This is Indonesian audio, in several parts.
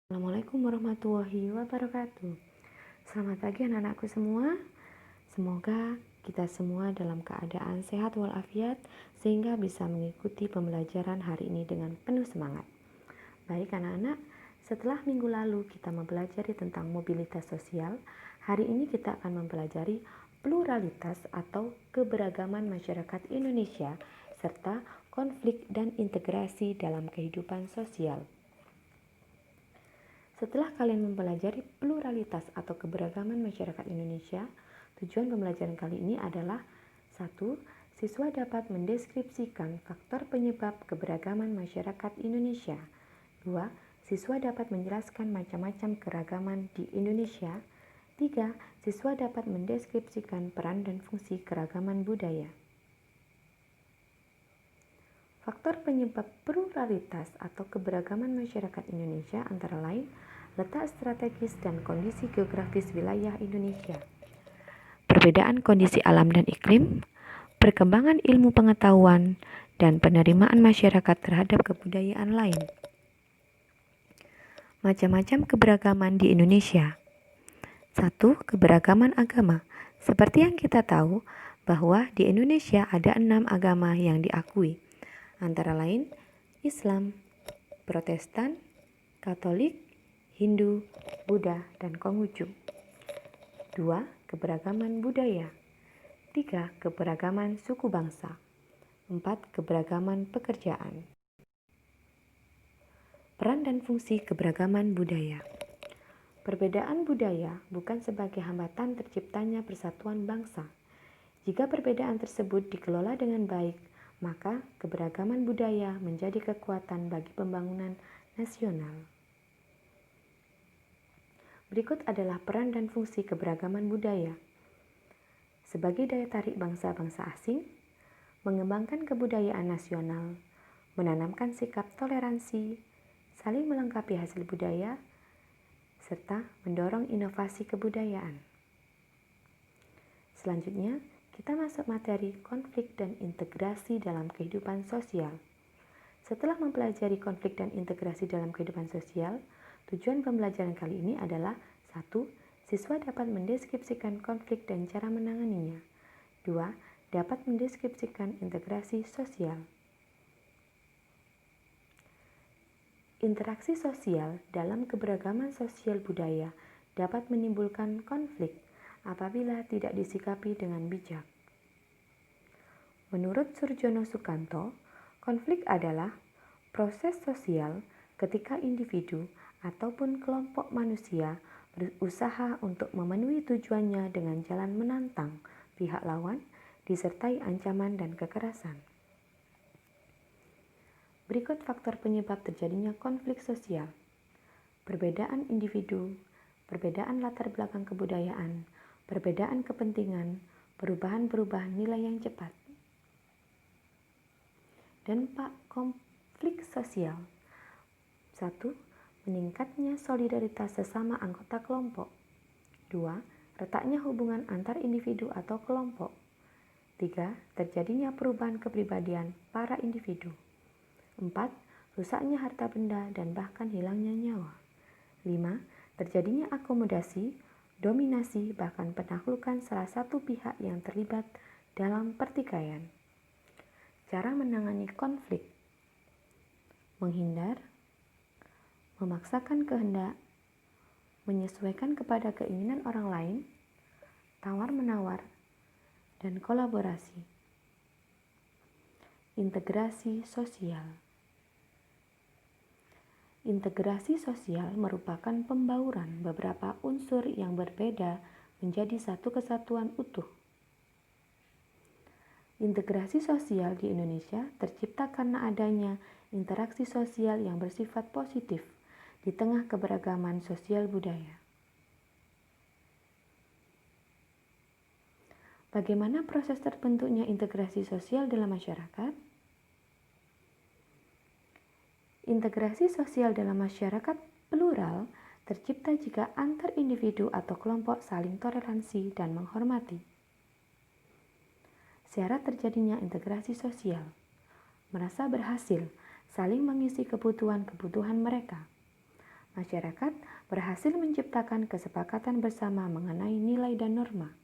Assalamualaikum warahmatullahi wabarakatuh. Selamat pagi anak-anakku semua. Semoga kita semua dalam keadaan sehat walafiat sehingga bisa mengikuti pembelajaran hari ini dengan penuh semangat. Baik anak-anak, setelah minggu lalu kita mempelajari tentang mobilitas sosial, hari ini kita akan mempelajari pluralitas atau keberagaman masyarakat Indonesia serta konflik dan integrasi dalam kehidupan sosial. Setelah kalian mempelajari pluralitas atau keberagaman masyarakat Indonesia, tujuan pembelajaran kali ini adalah 1. Siswa dapat mendeskripsikan faktor penyebab keberagaman masyarakat Indonesia. 2. Siswa dapat menjelaskan macam-macam keragaman di Indonesia. 3. Siswa dapat mendeskripsikan peran dan fungsi keragaman budaya. Faktor penyebab pluralitas atau keberagaman masyarakat Indonesia antara lain letak strategis dan kondisi geografis wilayah Indonesia, perbedaan kondisi alam dan iklim, perkembangan ilmu pengetahuan, dan penerimaan masyarakat terhadap kebudayaan lain. Macam-macam keberagaman di Indonesia. 1. Keberagaman agama. Seperti yang kita tahu bahwa di Indonesia ada 6 agama yang diakui, antara lain Islam, Protestan, Katolik, Hindu, Buddha, dan Konghucu. 2. Keberagaman budaya. 3. Keberagaman suku bangsa. 4. Keberagaman pekerjaan. Peran dan fungsi keberagaman budaya. Perbedaan budaya bukan sebagai hambatan terciptanya persatuan bangsa. Jika perbedaan tersebut dikelola dengan baik, maka keberagaman budaya menjadi kekuatan bagi pembangunan nasional. Berikut adalah peran dan fungsi keberagaman budaya. Sebagai daya tarik bangsa-bangsa asing, mengembangkan kebudayaan nasional, menanamkan sikap toleransi, saling melengkapi hasil budaya, serta mendorong inovasi kebudayaan. Selanjutnya, kita masuk materi konflik dan integrasi dalam kehidupan sosial. Setelah mempelajari konflik dan integrasi dalam kehidupan sosial, tujuan pembelajaran kali ini adalah 1. Siswa dapat mendeskripsikan konflik dan cara menanganinya. 2. Dapat mendeskripsikan integrasi sosial. Interaksi sosial dalam keberagaman sosial budaya dapat menimbulkan konflik apabila tidak disikapi dengan bijak. Menurut Surjono Sukanto, konflik adalah proses sosial ketika individu ataupun kelompok manusia berusaha untuk memenuhi tujuannya dengan jalan menantang pihak lawan, disertai ancaman dan kekerasan. Berikut faktor penyebab terjadinya konflik sosial. Perbedaan individu, perbedaan latar belakang kebudayaan, perbedaan kepentingan, perubahan-perubahan nilai yang cepat. Dampak konflik sosial. 1. Meningkatnya solidaritas sesama anggota kelompok. 2. Retaknya hubungan antar individu atau kelompok. 3. Terjadinya perubahan kepribadian para individu. 4. Rusaknya harta benda dan bahkan hilangnya nyawa. 5. Terjadinya akomodasi, dominasi, bahkan penaklukan salah satu pihak yang terlibat dalam pertikaian. Cara menangani konflik. Menghindar, memaksakan kehendak, menyesuaikan kepada keinginan orang lain, tawar-menawar, dan kolaborasi. Integrasi sosial. Integrasi sosial merupakan pembauran beberapa unsur yang berbeda menjadi satu kesatuan utuh. Integrasi sosial di Indonesia tercipta karena adanya interaksi sosial yang bersifat positif di tengah keberagaman sosial budaya. Bagaimana proses terbentuknya integrasi sosial dalam masyarakat? Integrasi sosial dalam masyarakat plural tercipta jika antar individu atau kelompok saling toleransi dan menghormati. Syarat terjadinya integrasi sosial: merasa berhasil saling mengisi kebutuhan-kebutuhan mereka, Masyarakat berhasil menciptakan kesepakatan bersama mengenai nilai dan norma.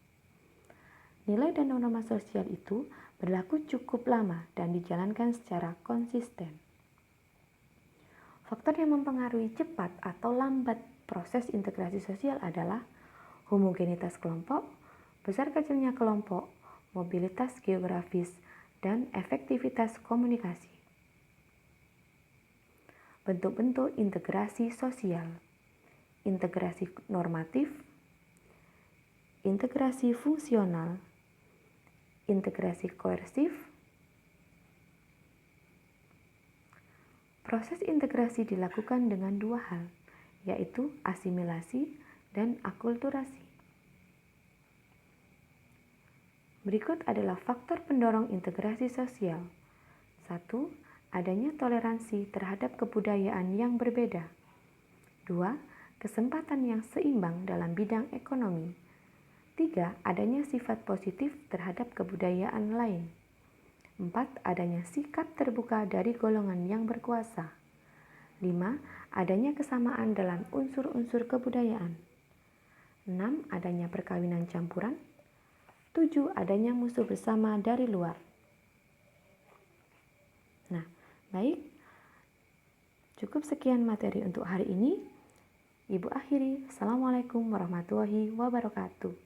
Nilai dan norma sosial itu berlaku cukup lama dan dijalankan secara konsisten. Faktor yang mempengaruhi cepat atau lambat proses integrasi sosial adalah homogenitas kelompok, besar kecilnya kelompok, mobilitas geografis, dan efektivitas komunikasi. Bentuk-bentuk integrasi sosial: integrasi normatif, integrasi fungsional, integrasi koersif. Proses integrasi dilakukan dengan dua hal, yaitu asimilasi dan akulturasi. Berikut adalah faktor pendorong integrasi sosial. 1. Adanya toleransi terhadap kebudayaan yang berbeda. 2. Kesempatan yang seimbang dalam bidang ekonomi. 3. Adanya sifat positif terhadap kebudayaan lain. 4. Adanya sikap terbuka dari golongan yang berkuasa. 5. Adanya kesamaan dalam unsur-unsur kebudayaan. 6. Adanya perkawinan campuran. 7. Adanya musuh bersama dari luar. Nah, baik. Cukup sekian materi untuk hari ini. Ibu akhiri. Assalamualaikum warahmatullahi wabarakatuh.